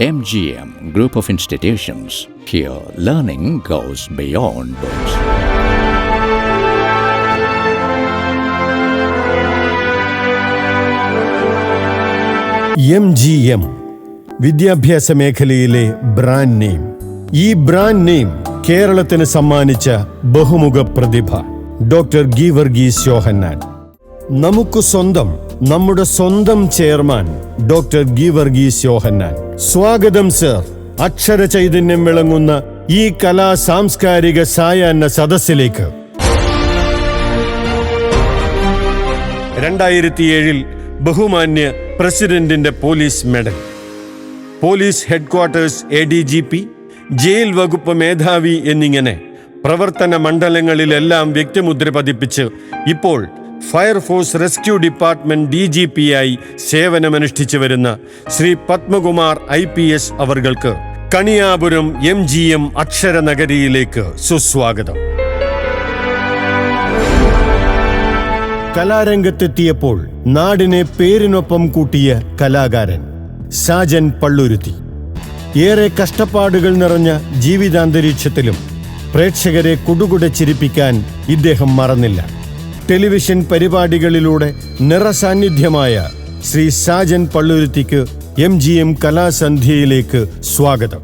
MGM Group of Institutions. Here, learning goes beyond books. MGM വിദ്യാഭ്യാസ മേഖലയിലെ brand name. ഈ brand name കേരളത്തിന് സമ്മാനിച്ച ബഹുമുഖ പ്രതിഭ ഡോക്ടർ ഗീവർഗീസ് യോഹന്നാൻ. നമുക്ക് സ്വന്തം, നമ്മുടെ സ്വന്തം ചെയർമാൻ ഡോക്ടർ ഗീവർഗീസ് യോഹന്നാൻ. സ്വാഗതം സർ. അക്ഷര ചൈതന്യം വിളങ്ങുന്ന ഈ കലാ സാംസ്കാരിക സായാഹ്ന സദസ്സിലേക്ക്. 2007 ബഹുമാന്യ പ്രസിഡന്റിന്റെ police medal, police headquarters ADGP, jail വകുപ്പ് മേധാവി എന്നിങ്ങനെ പ്രവർത്തന മണ്ഡലങ്ങളിലെല്ലാം വ്യക്തിമുദ്ര പതിപ്പിച്ച് ഇപ്പോൾ ഫയർഫോഴ്സ് റെസ്ക്യൂ ഡിപ്പാർട്ട്മെന്റ് DGP-ആയി സേവനമനുഷ്ഠിച്ചു വരുന്ന ശ്രീ പത്മകുമാർ IPS അവർക്ക് കണിയാപുരം MGM അക്ഷരനഗരിയിലേക്ക് സുസ്വാഗതം. കലാരംഗത്തെത്തിയപ്പോൾ നാടിനെ പേരിനൊപ്പം കൂട്ടിയ കലാകാരൻ സാജൻ പള്ളുരുത്തി. ഏറെ കഷ്ടപ്പാടുകൾ നിറഞ്ഞ ജീവിതാന്തരീക്ഷത്തിലും പ്രേക്ഷകരെ കുടുകുടെ ചിരിപ്പിക്കാൻ ഇദ്ദേഹം മറന്നില്ല. ടെലിവിഷൻ പരിപാടികളിലൂടെ നിറസാന്നിധ്യമായ ശ്രീ സാജൻ പള്ളുരുത്തിക്ക് MGM കലാസന്ധ്യയിലേക്ക് സ്വാഗതം.